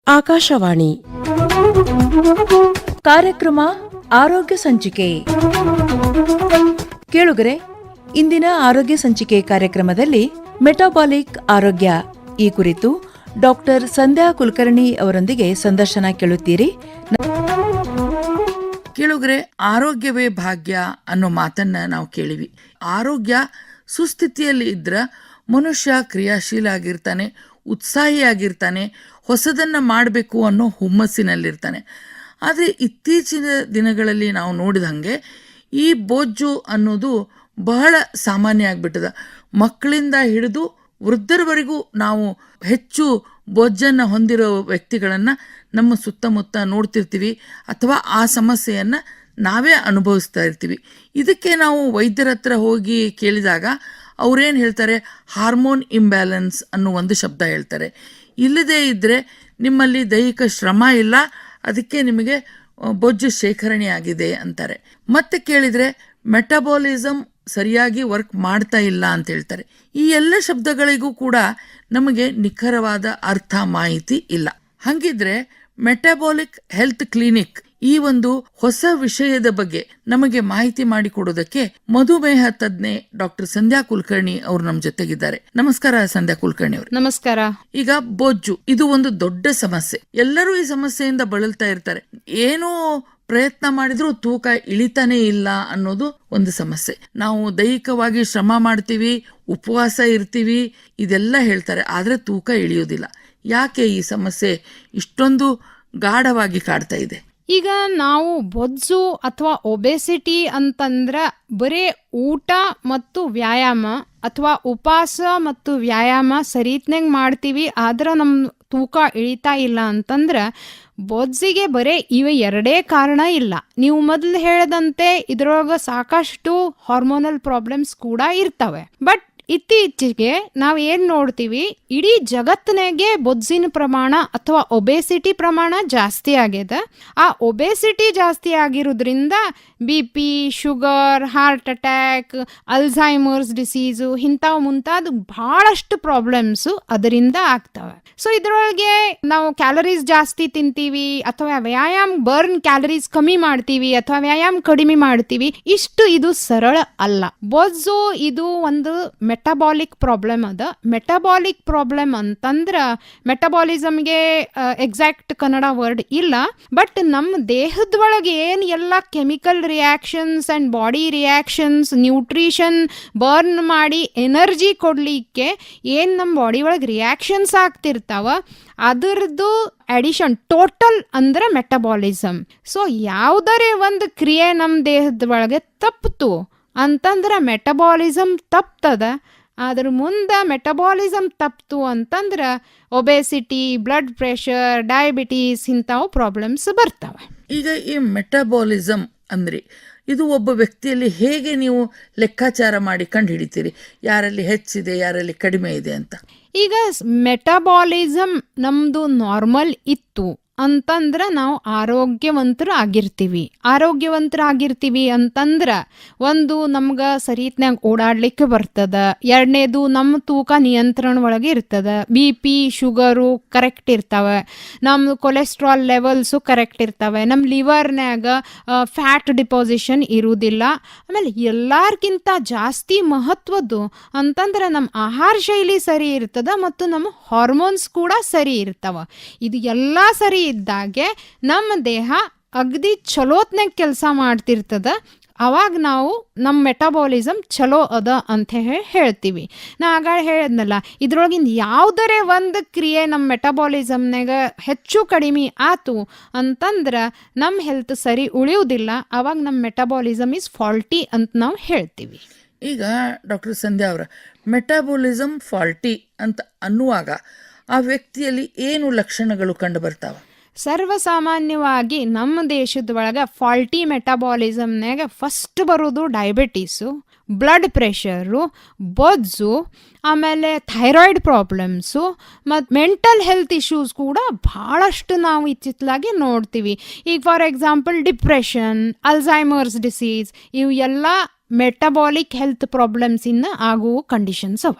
ಆಕಾಶವಾಣಿ ಕಾರ್ಯಕ್ರಮ ಆರೋಗ್ಯ ಸಂಚಿಕೆ. ಕೇಳುಗರೆ, ಇಂದಿನ ಆರೋಗ್ಯ ಸಂಚಿಕೆ ಕಾರ್ಯಕ್ರಮದಲ್ಲಿ ಮೆಟಾಬಾಲಿಕ್ ಆರೋಗ್ಯ ಈ ಕುರಿತು ಡಾಕ್ಟರ್ ಸಂಧ್ಯಾ ಕುಲಕರ್ಣಿ ಅವರೊಂದಿಗೆ ಸಂದರ್ಶನ ಕೇಳುತ್ತೀರಿ. ಕೇಳುಗರೆ, ಆರೋಗ್ಯವೇ ಭಾಗ್ಯ ಅನ್ನೋ ಮಾತನ್ನ ನಾವು ಕೇಳಿವಿ. ಆರೋಗ್ಯ ಸುಸ್ಥಿತಿಯಲ್ಲಿ ಇದ್ರ ಮನುಷ್ಯ ಕ್ರಿಯಾಶೀಲ ಆಗಿರ್ತಾನೆ, ಉತ್ಸಾಹಿಯಾಗಿರ್ತಾನೆ, ಹೊಸದನ್ನ ಮಾಡಬೇಕು ಅನ್ನೋ ಹುಮ್ಮಸ್ಸಿನಲ್ಲಿರ್ತಾನೆ. ಆದರೆ ಇತ್ತೀಚಿನ ದಿನಗಳಲ್ಲಿ ನಾವು ನೋಡಿದ ಹಾಗೆ ಈ ಬೊಜ್ಜು ಅನ್ನೋದು ಬಹಳ ಸಾಮಾನ್ಯ ಆಗಿಬಿಟ್ಟದ. ಮಕ್ಕಳಿಂದ ಹಿಡಿದು ವೃದ್ಧರವರೆಗೂ ನಾವು ಹೆಚ್ಚು ಬೊಜ್ಜನ್ನು ಹೊಂದಿರೋ ವ್ಯಕ್ತಿಗಳನ್ನು ನಮ್ಮ ಸುತ್ತಮುತ್ತ ನೋಡ್ತಿರ್ತೀವಿ, ಅಥವಾ ಆ ಸಮಸ್ಯೆಯನ್ನು ನಾವೇ ಅನುಭವಿಸ್ತಾ ಇರ್ತೀವಿ. ಇದಕ್ಕೆ ನಾವು ವೈದ್ಯರ ಹತ್ರ ಹೋಗಿ ಕೇಳಿದಾಗ ಅವ್ರೇನು ಹೇಳ್ತಾರೆ, ಹಾರ್ಮೋನ್ ಇಂಬ್ಯಾಲೆನ್ಸ್ ಅನ್ನೋ ಒಂದು ಶಬ್ದ ಹೇಳ್ತಾರೆ. ಇಲ್ಲದೇ ಇದ್ದರೆ ನಿಮ್ಮಲ್ಲಿ ದೈಹಿಕ ಶ್ರಮ ಇಲ್ಲ, ಅದಕ್ಕೆ ನಿಮಗೆ ಬೊಜ್ಜು ಶೇಖರಣೆ ಆಗಿದೆ ಅಂತಾರೆ. ಮತ್ತೆ ಕೇಳಿದರೆ ಮೆಟಬಾಲಿಸಮ್ ಸರಿಯಾಗಿ ವರ್ಕ್ ಮಾಡ್ತಾ ಇಲ್ಲ ಅಂತ ಹೇಳ್ತಾರೆ. ಈ ಎಲ್ಲ ಶಬ್ದಗಳಿಗೂ ಕೂಡ ನಮಗೆ ನಿಖರವಾದ ಅರ್ಥ ಮಾಹಿತಿ ಇಲ್ಲ. ಹಾಗಿದ್ರೆ ಮೆಟಬಾಲಿಕ್ ಹೆಲ್ತ್ ಕ್ಲಿನಿಕ್ ಈ ಒಂದು ಹೊಸ ವಿಷಯದ ಬಗ್ಗೆ ನಮಗೆ ಮಾಹಿತಿ ಮಾಡಿಕೊಡೋದಕ್ಕೆ ಮಧುಮೇಹ ತಜ್ಞೆ ಡಾಕ್ಟರ್ ಸಂಧ್ಯಾ ಕುಲಕರ್ಣಿ ಅವರು ನಮ್ಮ ಜೊತೆಗಿದ್ದಾರೆ. ನಮಸ್ಕಾರ ಸಂಧ್ಯಾ ಕುಲಕರ್ಣಿ ಅವರು. ನಮಸ್ಕಾರ. ಈಗ ಬೊಜ್ಜು ಇದು ಒಂದು ದೊಡ್ಡ ಸಮಸ್ಯೆ. ಎಲ್ಲರೂ ಈ ಸಮಸ್ಯೆಯಿಂದ ಬಳಲ್ತಾ ಇರ್ತಾರೆ. ಏನೋ ಪ್ರಯತ್ನ ಮಾಡಿದ್ರೂ ತೂಕ ಇಳಿತಾನೇ ಇಲ್ಲ ಅನ್ನೋದು ಒಂದು ಸಮಸ್ಯೆ. ನಾವು ದೈಹಿಕವಾಗಿ ಶ್ರಮ ಮಾಡ್ತೀವಿ, ಉಪವಾಸ ಇರ್ತೀವಿ, ಇದೆಲ್ಲ ಹೇಳ್ತಾರೆ, ಆದ್ರೆ ತೂಕ ಇಳಿಯೋದಿಲ್ಲ. ಯಾಕೆ ಈ ಸಮಸ್ಯೆ ಇಷ್ಟೊಂದು ಗಾಢವಾಗಿ ಕಾಡ್ತಾ ಇದೆ? ಈಗ ನಾವು ಬೊಜ್ಜು ಅಥವಾ ಒಬೆಸಿಟಿ ಅಂತಂದ್ರೆ ಬರೀ ಊಟ ಮತ್ತು ವ್ಯಾಯಾಮ ಅಥವಾ ಉಪವಾಸ ಮತ್ತು ವ್ಯಾಯಾಮ ಸರಿತ್ನಾಗ ಮಾಡ್ತೀವಿ, ಆದ್ರೆ ನಮ್ಮ ತೂಕ ಇಳಿತಾ ಇಲ್ಲ ಅಂತಂದ್ರೆ ಬೊಜ್ಜಿಗೆ ಬರೀ ಇವೆ ಎರಡೇ ಕಾರಣ ಇಲ್ಲ. ನೀವು ಮೊದಲು ಹೇಳದಂತೆ ಇದ್ರೊಳಗೆ ಸಾಕಷ್ಟು ಹಾರ್ಮೋನಲ್ ಪ್ರಾಬ್ಲಮ್ಸ್ ಕೂಡ ಇರ್ತವೆ. ಬಟ್ ಇತ್ತೀಚೆಗೆ ನಾವು ಏನು ನೋಡ್ತೀವಿ, ಇಡೀ ಜಗತ್ತಿನಾಗೆ ಬೊಜ್ಜಿನ ಪ್ರಮಾಣ ಅಥವಾ ಒಬೆಸಿಟಿ ಪ್ರಮಾಣ ಜಾಸ್ತಿ ಆಗಿದೆ. ಆ ಒಬೆಸಿಟಿ ಜಾಸ್ತಿ ಆಗಿರೋದ್ರಿಂದ BP, sugar, heart attack, Alzheimer's disease ಇಂಥವು ಮುಂತಾದ ಬಹಳಷ್ಟು ಪ್ರಾಬ್ಲಮ್ಸು ಅದರಿಂದ ಆಗ್ತವೆ. ಸೊ ಇದರೊಳಗೆ ನಾವು ಕ್ಯಾಲರೀಸ್ ಜಾಸ್ತಿ ತಿಂತೀವಿ ಅಥವಾ ವ್ಯಾಯಾಮ ಬರ್ನ್ ಕ್ಯಾಲರೀಸ್ ಕಮ್ಮಿ ಮಾಡ್ತೀವಿ ಅಥವಾ ವ್ಯಾಯಾಮ ಕಡಿಮೆ ಮಾಡ್ತೀವಿ, ಇದು ಸರಳ ಅಲ್ಲ. ಬೊಜ್ಜು ಇದು ಒಂದು ಮೆಟಬಾಲಿಕ್ ಪ್ರಾಬ್ಲಮ್ ಅದ. ಮೆಟಬಾಲಿಕ್ ಪ್ರಾಬ್ಲಮ್ ಅಂತಂದ್ರ ಮೆಟಬಾಲಿಸಮ್ಗೆ ಎಕ್ಸಾಕ್ಟ್ ಕನ್ನಡ ವರ್ಡ್ ಇಲ್ಲ, ಬಟ್ ನಮ್ಮ ದೇಹದೊಳಗೆ ಏನು ಎಲ್ಲ chemical reactions and body reactions, nutrition burn ಮಾಡಿ ಎನರ್ಜಿ ಕೊಡ್ಲಿಕ್ಕೆ ಏನು ನಮ್ಮ ಬಾಡಿ ಒಳಗೆ ರಿಯಾಕ್ಷನ್ಸ್ ಆಗ್ತಿರ್ತಾವ, ಅದರದ್ದು ಅಡಿಷನ್ ಟೋಟಲ್ ಅಂದ್ರೆ ಮೆಟಬಾಲಿಸಮ್. ಸೊ ಯಾವುದರೇ ಒಂದು ಕ್ರಿಯೆ ನಮ್ಮ ದೇಹದ ಒಳಗೆ ತಪ್ಪಿತು ಅಂತಂದ್ರೆ ಮೆಟಬಾಲಿಸಮ್ ತಪ್ತದ. ಅದ್ರ ಮುಂದೆ ಮೆಟಬಾಲಿಸಮ್ ತಪ್ತು ಅಂತಂದ್ರೆ ಒಬೆಸಿಟಿ, ಬ್ಲಡ್ ಪ್ರೆಷರ್, ಡಯಾಬಿಟೀಸ್ ಇಂಥವು ಪ್ರಾಬ್ಲಮ್ಸ್ ಬರ್ತವೆ. ಈಗ ಈ ಮೆಟಬಾಲಿಸಮ್ ಅಂದ್ರೆ ಇದು ಒಬ್ಬ ವ್ಯಕ್ತಿಯಲ್ಲಿ ಹೇಗೆ ನೀವು ಲೆಕ್ಕಾಚಾರ ಮಾಡಿ ಕಂಡು ಹಿಡಿತೀರಿ, ಯಾರಲ್ಲಿ ಹೆಚ್ಚಿದೆ ಯಾರಲ್ಲಿ ಕಡಿಮೆ ಇದೆ ಅಂತ? ಈಗ ಮೆಟಬಾಲಿಸಮ್ ನಮ್ದು ನಾರ್ಮಲ್ ಇತ್ತು ಅಂತಂದ್ರೆ ನಾವು ಆರೋಗ್ಯವಂತರಾಗಿರ್ತೀವಿ ಅಂತಂದ್ರೆ ಒಂದು ನಮ್ಗೆ ಸರಿತ್ನಾಗ ಓಡಾಡ್ಲಿಕ್ಕೆ ಬರ್ತದ, ಎರಡನೇದು ನಮ್ಮ ತೂಕ ನಿಯಂತ್ರಣ ಒಳಗೆ ಇರ್ತದ, BP, ಶುಗರು ಕರೆಕ್ಟ್ ಇರ್ತವೆ, ನಮ್ಮ ಕೊಲೆಸ್ಟ್ರಾಲ್ ಲೆವೆಲ್ಸು ಕರೆಕ್ಟ್ ಇರ್ತವೆ, ನಮ್ಮ ಲಿವರ್ನ್ಯಾಗ ಫ್ಯಾಟ್ ಡಿಪಾಸಿಷನ್ ಇರುವುದಿಲ್ಲ. ಆಮೇಲೆ ಎಲ್ಲಾರ್ಗಿಂತ ಜಾಸ್ತಿ ಮಹತ್ವದ್ದು ಅಂತಂದ್ರೆ ನಮ್ಮ ಆಹಾರ ಶೈಲಿ ಸರಿ ಇರ್ತದ ಮತ್ತು ನಮ್ಮ ಹಾರ್ಮೋನ್ಸ್ ಕೂಡ ಸರಿ ಇರ್ತವ. ಇದು ಎಲ್ಲ ಸರಿ ಇದ್ದಾಗೆ ನಮ್ಮ ದೇಹ ಅಗದಿ ಚಲೋತ್ನಾಗ ಕೆಲಸ ಮಾಡ್ತಿರ್ತದ. ಅವಾಗ ನಾವು ನಮ್ಮ ಮೆಟಬಾಲಿಸಮ್ ಚಲೋ ಅದ ಅಂತ ಹೇಳ್ತೀವಿ. ನಾ ಆಗ ಹೇಳಿದ್ನಲ್ಲ, ಇದ್ರೊಳಗಿಂದ ಯಾವುದರೇ ಒಂದು ಕ್ರಿಯೆ ನಮ್ಮ ಮೆಟಬಾಲಿಸಮ್ನಾಗ ಹೆಚ್ಚು ಕಡಿಮೆ ಆತು ಅಂತಂದ್ರೆ ನಮ್ಮ ಹೆಲ್ತ್ ಸರಿ ಉಳಿಯುವುದಿಲ್ಲ. ಅವಾಗ ನಮ್ಮ ಮೆಟಬಾಲಿಸಮ್ ಇಸ್ ಫಾಲ್ಟಿ ಅಂತ ನಾವು ಹೇಳ್ತೀವಿ. ಈಗ ಡಾಕ್ಟರ್ ಸಂಧ್ಯಾ ಅವರ, ಮೆಟಬಾಲಿಸಮ್ ಫಾಲ್ಟಿ ಅಂತ ಅನ್ನುವಾಗ ಆ ವ್ಯಕ್ತಿಯಲ್ಲಿ ಏನು ಲಕ್ಷಣಗಳು ಕಂಡು ಬರ್ತಾವ? ಸರ್ವಸಾಮಾನ್ಯವಾಗಿ ನಮ್ಮ ದೇಶದ ಒಳಗೆ ಫಾಲ್ಟಿ ಮೆಟಬಾಲಿಸಮ್ನಾಗ ಫಸ್ಟ್ ಬರೋದು ಡಯಾಬಿಟೀಸು, ಬ್ಲಡ್ ಪ್ರೆಷರು, ಬೊಜ್ಜು, ಆಮೇಲೆ ಥೈರಾಯ್ಡ್ ಪ್ರಾಬ್ಲಮ್ಸು ಮತ್ತು ಮೆಂಟಲ್ ಹೆಲ್ತ್ ಇಶ್ಯೂಸ್ ಕೂಡ ಭಾಳಷ್ಟು ನಾವು ಇತ್ತಿತ್ತಲಾಗಿ ನೋಡ್ತೀವಿ. ಈಗ for example depression, Alzheimer's disease, ಇವು ಎಲ್ಲ ಮೆಟಬಾಲಿಕ್ ಹೆಲ್ತ್ ಪ್ರಾಬ್ಲಮ್ಸ್ ಇನ್ನ ಆಗುವ ಕಂಡೀಷನ್ಸ್ ಅವ.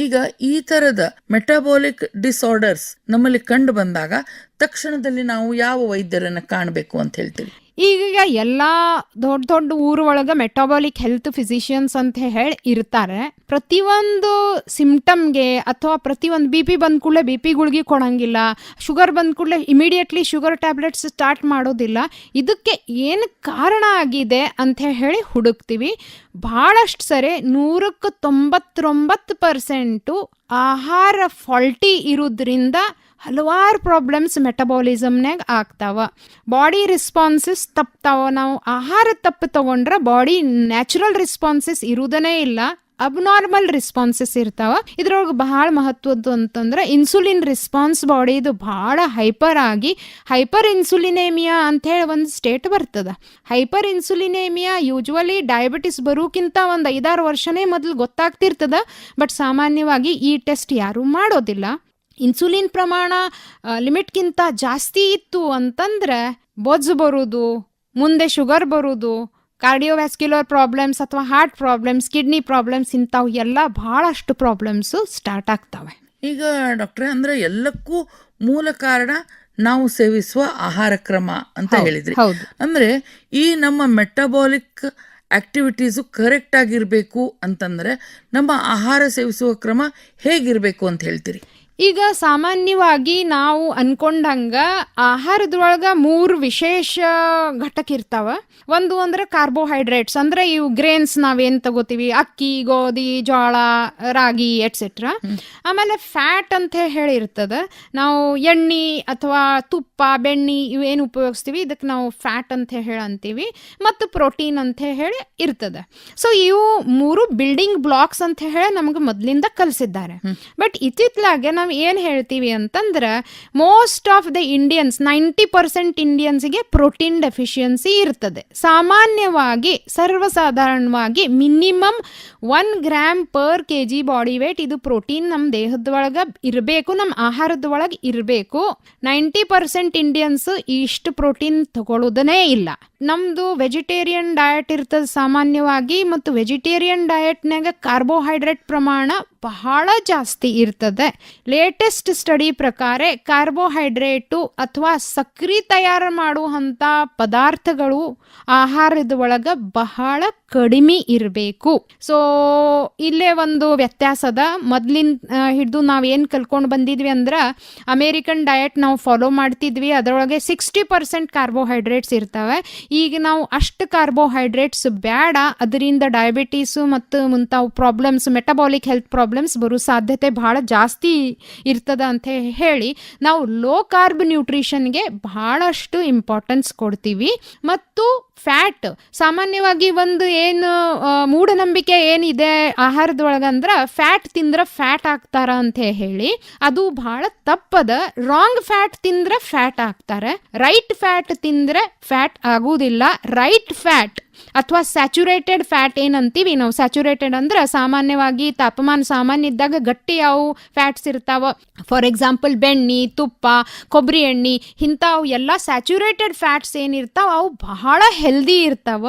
ಈಗ ಈ ತರದ ಮೆಟಾಬಾಲಿಕ್ ಡಿಸಾರ್ಡರ್ಸ್ ನಮ್ಮಲ್ಲಿ ಕಂಡು ಬಂದಾಗ ತಕ್ಷಣದಲ್ಲಿ ನಾವು ಯಾವ ವೈದ್ಯರನ್ನ ಕಾಣಬೇಕು ಅಂತ ಹೇಳ್ತೀವಿ? ಈಗ ಎಲ್ಲಾ ದೊಡ್ಡ ದೊಡ್ಡ ಊರ ಒಳಗ ಮೆಟಾಬಾಲಿಕ್ ಹೆಲ್ತ್ ಫಿಸಿಷಿಯನ್ಸ್ ಅಂತ ಹೇಳಿ ಇರ್ತಾರೆ. ಪ್ರತಿಯೊಂದು ಸಿಂಪ್ಟಮ್ಗೆ ಅಥವಾ ಪ್ರತಿಯೊಂದು BP ಬಂದ ಕೂಡಲೇ BP ಗುಳಿಗೆ ಕೊಡಂಗಿಲ್ಲ, ಶುಗರ್ ಬಂದ ಕೂಡಲೇ ಇಮಿಡಿಯೇಟ್ಲಿ ಶುಗರ್ ಟ್ಯಾಬ್ಲೆಟ್ಸ್ ಸ್ಟಾರ್ಟ್ ಮಾಡೋದಿಲ್ಲ. ಇದಕ್ಕೆ ಏನು ಕಾರಣ ಆಗಿದೆ ಅಂತ ಹೇಳಿ ಹುಡುಕ್ತೀವಿ. ಬಹಳಷ್ಟು ಸರಿ 99% ಆಹಾರ ಫಾಲ್ಟಿ ಇರೋದ್ರಿಂದ ಹಲವಾರು ಪ್ರಾಬ್ಲಮ್ಸ್ ಮೆಟಬಾಲಿಸಮ್ನಾಗ ಆಗ್ತಾವ. ಬಾಡಿ ರೆಸ್ಪಾನ್ಸಸ್ ತಪ್ತಾವ. ನಾವು ಆಹಾರ ತಪ್ಪು ತಗೊಂಡ್ರೆ ಬಾಡಿ ನ್ಯಾಚುರಲ್ ರೆಸ್ಪಾನ್ಸಸ್ ಇರುವುದನೇ ಇಲ್ಲ, ಅಬ್ನಾರ್ಮಲ್ ರೆಸ್ಪಾನ್ಸಸ್ ಇರ್ತಾವ. ಇದ್ರೊಳಗೆ ಬಹಳ ಮಹತ್ವದ್ದು ಅಂತಂದ್ರೆ ಇನ್ಸುಲಿನ್ ರೆಸ್ಪಾನ್ಸ್ ಬಾಡಿದು ಬಹಳ ಹೈಪರ್ ಆಗಿ ಹೈಪರ್ ಇನ್ಸುಲಿನೇಮಿಯಾ ಅಂತ ಹೇಳಿ ಒಂದು ಸ್ಟೇಟ್ ಬರ್ತದ. ಹೈಪರ್ ಇನ್ಸುಲಿನೇಮಿಯಾ ಯೂಶುವಲಿ ಡಯಾಬಿಟಿಸ್ ಬರೋಕ್ಕಿಂತ ಒಂದು 5-6 ವರ್ಷನೇ ಮೊದಲು ಗೊತ್ತಾಗ್ತಿರ್ತದ. ಬಟ್ ಸಾಮಾನ್ಯವಾಗಿ ಈ ಟೆಸ್ಟ್ ಯಾರೂ ಮಾಡೋದಿಲ್ಲ. ಇನ್ಸುಲಿನ್ ಪ್ರಮಾಣ ಲಿಮಿಟ್ಗಿಂತ ಜಾಸ್ತಿ ಇತ್ತು ಅಂತಂದ್ರೆ ಬೊಜ್ಜು ಬರೋದು, ಮುಂದೆ ಶುಗರ್ ಬರೋದು, ಕಾರ್ಡಿಯೋವ್ಯಾಸ್ಕ್ಯುಲರ್ ಪ್ರಾಬ್ಲಮ್ಸ್ ಅಥವಾ ಹಾರ್ಟ್ ಪ್ರಾಬ್ಲಮ್ಸ್, ಕಿಡ್ನಿ ಪ್ರಾಬ್ಲಮ್ಸ್, ಇಂಥವು ಎಲ್ಲ ಬಹಳಷ್ಟು ಪ್ರಾಬ್ಲಮ್ಸು ಸ್ಟಾರ್ಟ್ ಆಗ್ತವೆ. ಈಗ ಡಾಕ್ಟ್ರೆ, ಅಂದ್ರೆ ಎಲ್ಲಕ್ಕೂ ಮೂಲ ಕಾರಣ ನಾವು ಸೇವಿಸುವ ಆಹಾರ ಕ್ರಮ ಅಂತ ಹೇಳಿದ್ರಿ. ಅಂದ್ರೆ ಈ ನಮ್ಮ ಮೆಟಬಾಲಿಕ್ ಆಕ್ಟಿವಿಟೀಸು ಕರೆಕ್ಟ್ ಆಗಿರ್ಬೇಕು ಅಂತಂದ್ರೆ ನಮ್ಮ ಆಹಾರ ಸೇವಿಸುವ ಕ್ರಮ ಹೇಗಿರ್ಬೇಕು ಅಂತ ಹೇಳ್ತೀರಿ? ಈಗ ಸಾಮಾನ್ಯವಾಗಿ ನಾವು ಅನ್ಕೊಂಡಂಗ ಆಹಾರದೊಳಗ 3 ವಿಶೇಷ ಘಟಕ ಇರ್ತಾವ. ಒಂದು ಅಂದ್ರೆ ಕಾರ್ಬೋಹೈಡ್ರೇಟ್ಸ್, ಅಂದ್ರೆ ಇವು ಗ್ರೇನ್ಸ್ ನಾವೇನ್ ತಗೋತೀವಿ, ಅಕ್ಕಿ, ಗೋಧಿ, ಜೋಳ, ರಾಗಿ ಎಟ್ಸೆಟ್ರಾ. ಆಮೇಲೆ ಫ್ಯಾಟ್ ಅಂತ ಹೇಳಿ ಇರ್ತದ. ನಾವು ಎಣ್ಣೆ ಅಥವಾ ತುಪ್ಪ, ಬೆಣ್ಣೆ ಇವೇನು ಉಪಯೋಗಿಸ್ತೀವಿ ಇದಕ್ಕೆ ನಾವು ಫ್ಯಾಟ್ ಅಂತ ಹೇಳಿ ಅಂತೀವಿ. ಮತ್ತು ಪ್ರೋಟೀನ್ ಅಂತ ಹೇಳಿ ಇರ್ತದೆ. ಸೊ ಇವು 3 ಬಿಲ್ಡಿಂಗ್ ಬ್ಲಾಕ್ಸ್ ಅಂತ ಹೇಳಿ ನಮ್ಗೆ ಮೊದಲಿಂದ ಕಲಿಸಿದ್ದಾರೆ. ಬಟ್ ಇತ್ತಿತ್ತಲಾಗೆ ನಾವು ಏನು ಹೇಳ್ತೀವಿ ಅಂತಂದ್ರೆ ಮೋಸ್ಟ್ ಆಫ್ ದ ಇಂಡಿಯನ್ಸ್ 90% ಇಂಡಿಯನ್ಸ್ಗೆ ಪ್ರೋಟೀನ್ ಡೆಫಿಷಿಯನ್ಸಿ ಇರ್ತದೆ. ಸಾಮಾನ್ಯವಾಗಿ ಸರ್ವಸಾಧಾರಣವಾಗಿ minimum 1 gram per kg body weight ಇದು ಪ್ರೋಟೀನ್ ನಮ್ಮ ದೇಹದೊಳಗೆ ಇರಬೇಕು, ನಮ್ಮ ಆಹಾರದೊಳಗೆ ಇರಬೇಕು. 90% ಇಂಡಿಯನ್ಸ್ ಇಷ್ಟು ಪ್ರೋಟೀನ್ ತಗೊಳ್ಳೋದನೇ ಇಲ್ಲ. ನಮ್ದು ವೆಜಿಟೇರಿಯನ್ ಡಯಟ್ ಇರ್ತದೆ ಸಾಮಾನ್ಯವಾಗಿ, ಮತ್ತು ವೆಜಿಟೇರಿಯನ್ ಡಯಟ್ನಾಗ ಕಾರ್ಬೋಹೈಡ್ರೇಟ್ ಪ್ರಮಾಣ ಬಹಳ ಜಾಸ್ತಿ ಇರ್ತದೆ. ಲೇಟೆಸ್ಟ್ ಸ್ಟಡಿ ಪ್ರಕಾರ ಕಾರ್ಬೋಹೈಡ್ರೇಟು ಅಥವಾ ಸಕ್ರಿ ತಯಾರು ಮಾಡುವಂಥ ಪದಾರ್ಥಗಳು ಆಹಾರದ ಒಳಗೆ ಬಹಳ ಕಡಿಮೆ ಇರಬೇಕು. ಸೊ ಇಲ್ಲೇ ಒಂದು ವ್ಯತ್ಯಾಸದ. ಮೊದಲಿನ ಹಿಡಿದು ನಾವೇನು ಕಲ್ಕೊಂಡು ಬಂದಿದ್ವಿ ಅಂದ್ರೆ ಅಮೇರಿಕನ್ ಡಯಟ್ ನಾವು ಫಾಲೋ ಮಾಡ್ತಿದ್ವಿ, ಅದರೊಳಗೆ 60% ಕಾರ್ಬೋಹೈಡ್ರೇಟ್ಸ್ ಇರ್ತವೆ. ಈಗ ನಾವು ಅಷ್ಟು ಕಾರ್ಬೋಹೈಡ್ರೇಟ್ಸ್ ಬೇಡ, ಅದರಿಂದ ಡಯಾಬಿಟೀಸು ಮತ್ತು ಮುಂತಾವು ಪ್ರಾಬ್ಲಮ್ಸ್, ಮೆಟಬಾಲಿಕ್ ಹೆಲ್ತ್ ಪ್ರಾಬ್ಲಮ್ಸ್ ಬರೋ ಸಾಧ್ಯತೆ ಬಹಳ ಜಾಸ್ತಿ ಇರ್ತದ ಅಂತ ಹೇಳಿ ನಾವು ಲೋ ಕಾರ್ಬ್ ನ್ಯೂಟ್ರಿಷನ್ಗೆ ಬಹಳಷ್ಟು ಇಂಪಾರ್ಟೆನ್ಸ್ ಕೊಡ್ತೀವಿ. ಮತ್ತು ಫ್ಯಾಟ್ ಸಾಮಾನ್ಯವಾಗಿ ಒಂದು ಏನು ಮೂಢನಂಬಿಕೆ ಏನಿದೆ ಆಹಾರದೊಳಗಂದ್ರೆ ಫ್ಯಾಟ್ ತಿಂದ್ರೆ ಫ್ಯಾಟ್ ಆಗ್ತಾರ ಅಂತ ಹೇಳಿ, ಅದು ಬಹಳ ತಪ್ಪದ. ರಾಂಗ್ ಫ್ಯಾಟ್ ತಿಂದ್ರೆ ಫ್ಯಾಟ್ ಆಗ್ತಾರೆ, ರೈಟ್ ಫ್ಯಾಟ್ ತಿಂದ್ರೆ ಫ್ಯಾಟ್ ಆಗುವುದಿಲ್ಲ. ರೈಟ್ ಫ್ಯಾಟ್ ಅಥವಾ ಸ್ಯಾಚುರೇಟೆಡ್ ಫ್ಯಾಟ್ ಏನಂತೀವಿ ನಾವು, ಸ್ಯಾಚುರೇಟೆಡ್ ಅಂದ್ರೆ ಸಾಮಾನ್ಯವಾಗಿ ತಾಪಮಾನ ಸಾಮಾನ್ಯ ಇದ್ದಾಗ ಗಟ್ಟಿ ಯಾವ ಫ್ಯಾಟ್ಸ್ ಇರ್ತಾವ, ಫಾರ್ ಎಕ್ಸಾಂಪಲ್ ಬೆಣ್ಣೆ, ತುಪ್ಪ, ಕೊಬ್ಬರಿ ಎಣ್ಣೆ, ಇಂಥವು ಎಲ್ಲ ಸ್ಯಾಚುರೇಟೆಡ್ ಫ್ಯಾಟ್ಸ್ ಏನಿರ್ತಾವ ಅವು ಬಹಳ ಹೆಲ್ದಿ ಇರ್ತಾವ.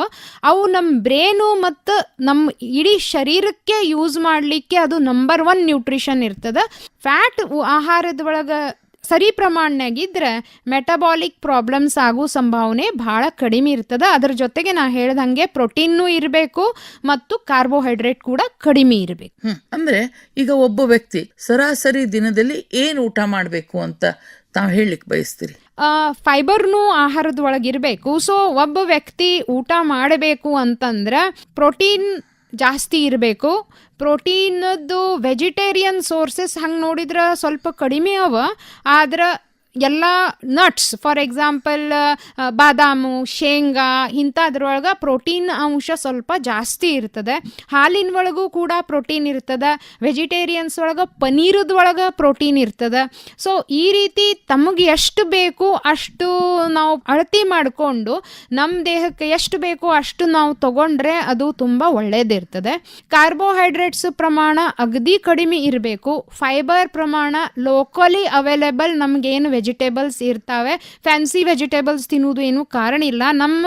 ಅವು ನಮ್ಮ ಬ್ರೇನು ಮತ್ತು ನಮ್ಮ ಇಡೀ ಶರೀರಕ್ಕೆ ಯೂಸ್ ಮಾಡಲಿಕ್ಕೆ ಅದು ನಂಬರ್ 1 ನ್ಯೂಟ್ರಿಷನ್ ಇರ್ತದೆ. ಫ್ಯಾಟ್ ಆಹಾರದ ಒಳಗೆ ಸರಿ ಪ್ರಮಾಣನಾಗಿದ್ರೆ ಮೆಟಬಾಲಿಕ್ ಪ್ರಾಬ್ಲಮ್ಸ್ ಆಗೋ ಸಂಭಾವನೆ ಬಹಳ ಕಡಿಮೆ ಇರ್ತದೆ. ಅದರ ಜೊತೆಗೆ ನಾ ಹೇಳ್ದಂಗೆ ಪ್ರೋಟೀನ್ನೂ ಇರಬೇಕು ಮತ್ತು ಕಾರ್ಬೋಹೈಡ್ರೇಟ್ ಕೂಡ ಕಡಿಮೆ ಇರಬೇಕು. ಅಂದ್ರೆ ಈಗ ಒಬ್ಬ ವ್ಯಕ್ತಿ ಸರಾಸರಿ ದಿನದಲ್ಲಿ ಏನು ಊಟ ಮಾಡಬೇಕು ಅಂತ ತಾವು ಹೇಳಲಿಕ್ಕೆ ಬಯಸ್ತೀರಿ? ಫೈಬರ್ನು ಆಹಾರದ ಒಳಗಿರಬೇಕು. ಸೊ ಒಬ್ಬ ವ್ಯಕ್ತಿ ಊಟ ಮಾಡಬೇಕು ಅಂತಂದ್ರೆ ಪ್ರೋಟೀನ್ ಜಾಸ್ತಿ ಇರಬೇಕು. ಪ್ರೋಟೀನದ್ದು ವೆಜಿಟೇರಿಯನ್ ಸೋರ್ಸಸ್ ಹಂಗೆ ನೋಡಿದ್ರೆ ಸ್ವಲ್ಪ ಕಡಿಮೆ ಅವ, ಆದ್ರೆ ಎಲ್ಲ ನಟ್ಸ್ ಫಾರ್ ಎಕ್ಸಾಂಪಲ್ ಬಾದಾಮು, ಶೇಂಗಾ ಇಂಥದ್ರೊಳಗೆ ಪ್ರೋಟೀನ್ ಅಂಶ ಸ್ವಲ್ಪ ಜಾಸ್ತಿ ಇರ್ತದೆ. ಹಾಲಿನ ಒಳಗೂ ಕೂಡ ಪ್ರೋಟೀನ್ ಇರ್ತದೆ. ವೆಜಿಟೇರಿಯನ್ಸ್ ಒಳಗೆ ಪನೀರದೊಳಗೆ ಪ್ರೋಟೀನ್ ಇರ್ತದೆ. ಸೊ ಈ ರೀತಿ ತಮಗೆ ಎಷ್ಟು ಬೇಕು ಅಷ್ಟು ನಾವು ಅಳತೆ ಮಾಡಿಕೊಂಡು ನಮ್ಮ ದೇಹಕ್ಕೆ ಎಷ್ಟು ಬೇಕು ಅಷ್ಟು ನಾವು ತಗೊಂಡ್ರೆ ಅದು ತುಂಬ ಒಳ್ಳೆಯದಿರ್ತದೆ. ಕಾರ್ಬೋಹೈಡ್ರೇಟ್ಸ್ ಪ್ರಮಾಣ ಅಗದಿ ಕಡಿಮೆ ಇರಬೇಕು. ಫೈಬರ್ ಪ್ರಮಾಣ ಲೋಕಲಿ ಅವೈಲೇಬಲ್ ನಮಗೇನು ವೆಜಿಟೇಬಲ್ಸ್ ಇರ್ತಾವೆ. ಫ್ಯಾನ್ಸಿ ವೆಜಿಟೇಬಲ್ಸ್ ತಿನ್ನೋದು ಏನು ಕಾರಣ ಇಲ್ಲ. ನಮ್ಮ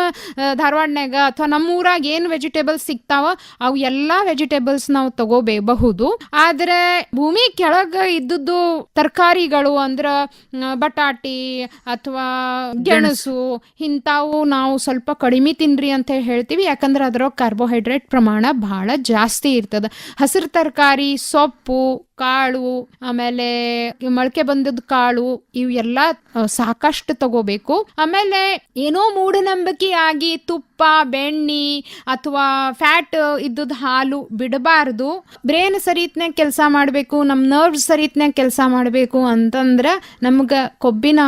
ಧಾರವಾಡನಾಗ ಅಥವಾ ನಮ್ಮ ಊರಾಗ ಏನು ವೆಜಿಟೇಬಲ್ಸ್ ಸಿಗ್ತಾವ ಅವು ಎಲ್ಲ ವೆಜಿಟೇಬಲ್ಸ್ ನಾವು ತಗೋಬಹುದು. ಆದ್ರೆ ಭೂಮಿ ಕೆಳಗ ಇದ್ದದ್ದು ತರಕಾರಿಗಳು ಅಂದ್ರ ಬಟಾಟಿ ಅಥವಾ ಗೆಣಸು ಇಂಥವು ನಾವು ಸ್ವಲ್ಪ ಕಡಿಮೆ ತಿನ್ರಿ ಅಂತ ಹೇಳ್ತೀವಿ. ಯಾಕಂದ್ರೆ ಅದರ ಕಾರ್ಬೋಹೈಡ್ರೇಟ್ ಪ್ರಮಾಣ ಬಹಳ ಜಾಸ್ತಿ ಇರ್ತದ. ಹಸಿರು ತರಕಾರಿ, ಸೊಪ್ಪು, ಕಾಳು, ಆಮೇಲೆ ಮೊಳಕೆ ಬಂದದ ಕಾಳು ಇವು ಎಲ್ಲ ಸಾಕಷ್ಟು ತಗೋಬೇಕು. ಆಮೇಲೆ ಏನೋ ಮೂಢನಂಬಿಕೆ ಆಗಿ ತುಪ್ಪ, ಬೆಣ್ಣೆ ಅಥವಾ ಫ್ಯಾಟ್ ಇದ್ದದ ಹಾಲು ಬಿಡಬಾರ್ದು. ಬ್ರೇನ್ ಸರಿತ್ನಾಗ ಕೆಲಸ ಮಾಡಬೇಕು, ನಮ್ಮ ನರ್ವ್ಸ್ ಸರಿತ್ನಾಗ ಕೆಲಸ ಮಾಡಬೇಕು ಅಂತಂದ್ರೆ ನಮ್ಗೆ ಕೊಬ್ಬಿನ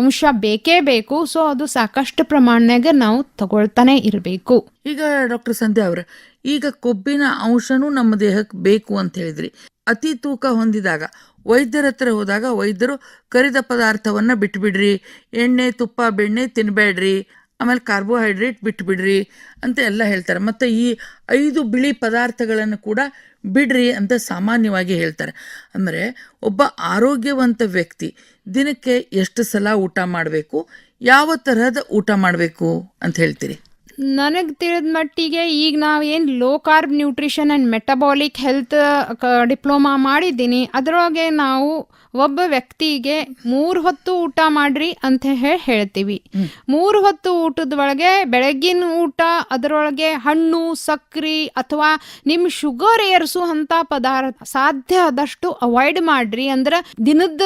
ಅಂಶ ಬೇಕೇ ಬೇಕು. ಸೊ ಅದು ಸಾಕಷ್ಟು ಪ್ರಮಾಣನಾಗ ನಾವು ತಗೊಳ್ತಾನೆ ಇರಬೇಕು. ಈಗ ಡಾಕ್ಟರ್ ಸಂಧ್ಯಾ ಅವ್ರ, ಈಗ ಕೊಬ್ಬಿನ ಅಂಶನೂ ನಮ್ಮ ದೇಹಕ್ಕೆ ಬೇಕು ಅಂತ ಹೇಳಿದ್ರಿ. ಅತಿ ತೂಕ ಹೊಂದಿದಾಗ ವೈದ್ಯರ ಹತ್ರ ಹೋದಾಗ ವೈದ್ಯರು ಕರಿದ ಪದಾರ್ಥವನ್ನ ಬಿಟ್ಬಿಡ್ರಿ, ಎಣ್ಣೆ, ತುಪ್ಪ, ಬೆಣ್ಣೆ ತಿನ್ಬೇಡ್ರಿ, ಆಮೇಲೆ ಕಾರ್ಬೋಹೈಡ್ರೇಟ್ ಬಿಟ್ಬಿಡ್ರಿ ಅಂತ ಎಲ್ಲ ಹೇಳ್ತಾರೆ. ಮತ್ತು ಈ 5 ಬಿಳಿ ಪದಾರ್ಥಗಳನ್ನು ಕೂಡ ಬಿಡ್ರಿ ಅಂತ ಸಾಮಾನ್ಯವಾಗಿ ಹೇಳ್ತಾರೆ. ಅಂದರೆ ಒಬ್ಬ ಆರೋಗ್ಯವಂತ ವ್ಯಕ್ತಿ ದಿನಕ್ಕೆ ಎಷ್ಟು ಸಲ ಊಟ ಮಾಡಬೇಕು, ಯಾವ ತರಹದ ಊಟ ಮಾಡಬೇಕು ಅಂತ ಹೇಳ್ತೀರಿ? ನನಗೆ ತಿಳಿದ ಮಟ್ಟಿಗೆ ಈಗ ನಾವೇನು low carb nutrition and metabolic health diploma ಮಾಡಿದ್ದೀನಿ, ಅದರೊಳಗೆ ನಾವು ಒಬ್ಬ ವ್ಯಕ್ತಿಗೆ 3 ಹೊತ್ತು ಊಟ ಮಾಡ್ರಿ ಅಂತ ಹೇಳ್ತೀವಿ. 3 ಹೊತ್ತು ಊಟದ ಒಳಗೆ ಬೆಳಗ್ಗಿನ ಊಟ, ಅದರೊಳಗೆ ಹಣ್ಣು, ಸಕ್ರಿ ಅಥವಾ ನಿಮ್ಮ ಶುಗರ್ ಏರಿಸುವಂಥ ಪದಾರ್ಥ ಸಾಧ್ಯ ಆದಷ್ಟು ಅವಾಯ್ಡ್ ಮಾಡ್ರಿ. ಅಂದ್ರೆ ದಿನದ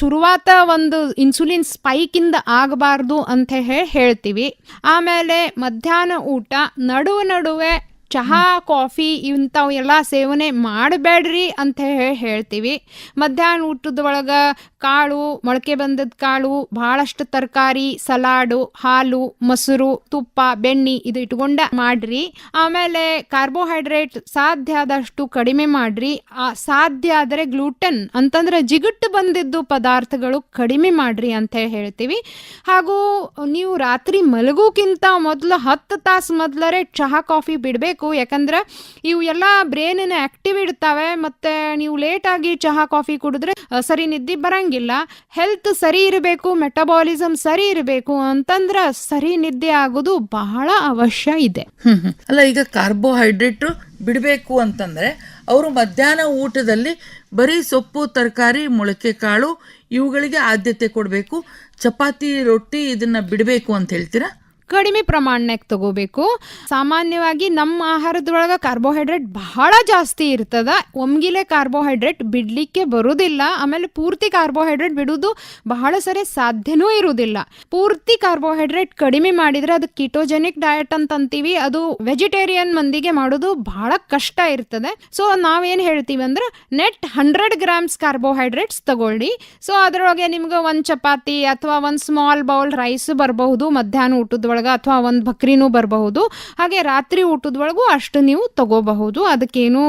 ಶುರುವಾತ ಒಂದು ಇನ್ಸುಲಿನ್ ಸ್ಪೈಕ್ ಇಂದ ಆಗಬಾರ್ದು ಅಂತ ಹೇಳ್ತೀವಿ. ಆಮೇಲೆ ಮಧ್ಯಾಹ್ನ ಊಟ ನಡುವೆ ಚಹಾ, ಕಾಫಿ ಇಂಥವು ಎಲ್ಲ ಸೇವನೆ ಮಾಡಬೇಡ್ರಿ ಅಂತ ಹೇಳ್ತೀವಿ. ಮಧ್ಯಾಹ್ನ ಊಟದ ಒಳಗೆ ಕಾಳು, ಮೊಳಕೆ ಬಂದದ ಕಾಳು, ಭಾಳಷ್ಟು ತರಕಾರಿ, ಸಲಾಡು, ಹಾಲು, ಮೊಸರು, ತುಪ್ಪ, ಬೆಣ್ಣೆ ಇದು ಇಟ್ಕೊಂಡ ಮಾಡ್ರಿ. ಆಮೇಲೆ ಕಾರ್ಬೋಹೈಡ್ರೇಟ್ ಸಾಧ್ಯ ಆದಷ್ಟು ಕಡಿಮೆ ಮಾಡ್ರಿ. ಸಾಧ್ಯ ಆದರೆ ಗ್ಲೂಟನ್ ಅಂತಂದ್ರೆ ಜಿಗುಟ್ಟು ಬಂದಿದ್ದು ಪದಾರ್ಥಗಳು ಕಡಿಮೆ ಮಾಡ್ರಿ ಅಂತ ಹೇಳ್ತೀವಿ. ಹಾಗೂ ನೀವು ರಾತ್ರಿ ಮಲಗೋಕ್ಕಿಂತ ಮೊದಲು 10 ತಾಸು ಮೊದಲರೆ ಚಹಾ, ಕಾಫಿ ಬಿಡಬೇಕು. ಯಾಕಂದ್ರೆ ಇವು ಎಲ್ಲ ಬ್ರೇನಿನ ಆಕ್ಟಿವ್ ಇಡ್ತಾವೆ. ಮತ್ತೆ ನೀವು ಲೇಟಾಗಿ ಚಹಾ, ಕಾಫಿ ಕುಡಿದ್ರೆ ಸರಿ ನಿದ್ದೆ ಬರಂಗಿಲ್ಲ. ಹೆಲ್ತ್ ಸರಿ ಇರಬೇಕು, ಮೆಟಬಾಲಿಸಮ್ ಸರಿ ಇರಬೇಕು ಅಂತಂದ್ರೆ ಸರಿ ನಿದ್ದೆ ಆಗೋದು ಬಹಳ ಅವಶ್ಯ ಇದೆ. ಅಲ್ಲ, ಈಗ ಕಾರ್ಬೋಹೈಡ್ರೇಟ್ ಬಿಡಬೇಕು ಅಂತಂದ್ರೆ ಅವರು ಮಧ್ಯಾಹ್ನ ಊಟದಲ್ಲಿ ಬರೀ ಸೊಪ್ಪು, ತರಕಾರಿ, ಮೊಳಕೆ ಕಾಳು ಇವುಗಳಿಗೆ ಆದ್ಯತೆ ಕೊಡಬೇಕು. ಚಪಾತಿ, ರೊಟ್ಟಿ ಇದನ್ನ ಬಿಡಬೇಕು ಅಂತ ಹೇಳ್ತೀರಾ? ಕಡಿಮೆ ಪ್ರಮಾಣಕ್ಕೆ ತಗೋಬೇಕು. ಸಾಮಾನ್ಯವಾಗಿ ನಮ್ಮ ಆಹಾರದೊಳಗೆ ಕಾರ್ಬೋಹೈಡ್ರೇಟ್ ಬಹಳ ಜಾಸ್ತಿ ಇರ್ತದ. ಒಮ್ಗಿಲೆ ಕಾರ್ಬೋಹೈಡ್ರೇಟ್ ಬಿಡ್ಲಿಕ್ಕೆ ಬರುವುದಿಲ್ಲ. ಆಮೇಲೆ ಪೂರ್ತಿ ಕಾರ್ಬೋಹೈಡ್ರೇಟ್ ಬಿಡುವುದು ಬಹಳ ಸರಿ ಸಾಧ್ಯನೂ ಇರುವುದಿಲ್ಲ. ಪೂರ್ತಿ ಕಾರ್ಬೋಹೈಡ್ರೇಟ್ ಕಡಿಮೆ ಮಾಡಿದ್ರೆ ಅದು ಕಿಟೋಜೆನಿಕ್ ಡಯಟ್ ಅಂತ ಅಂತೀವಿ. ಅದು ವೆಜಿಟೇರಿಯನ್ ಮಂದಿಗೆ ಮಾಡೋದು ಬಹಳ ಕಷ್ಟ ಇರ್ತದೆ. ಸೊ ನಾವೇನು ಹೇಳ್ತೀವಿ ಅಂದ್ರೆ ನೆಟ್ 100 ಗ್ರಾಮ್ಸ್ ಕಾರ್ಬೋಹೈಡ್ರೇಟ್ಸ್ ತಗೊಳ್ಳಿ. ಸೊ ಅದರೊಳಗೆ ನಿಮ್ಗೆ 1 ಚಪಾತಿ ಅಥವಾ 1 ಸ್ಮಾಲ್ ಬೌಲ್ ರೈಸ್ ಬರಬಹುದು ಮಧ್ಯಾಹ್ನ ಊಟದೊಳಗೆ, ಅಥವಾ 1 ಬಕ್ರಿನೂ ಬರಬಹುದು. ಹಾಗೆ ರಾತ್ರಿ ಊಟದೊಳಗೂ ಅಷ್ಟು ನೀವು ತಗೋಬಹುದು. ಅದಕ್ಕೇನು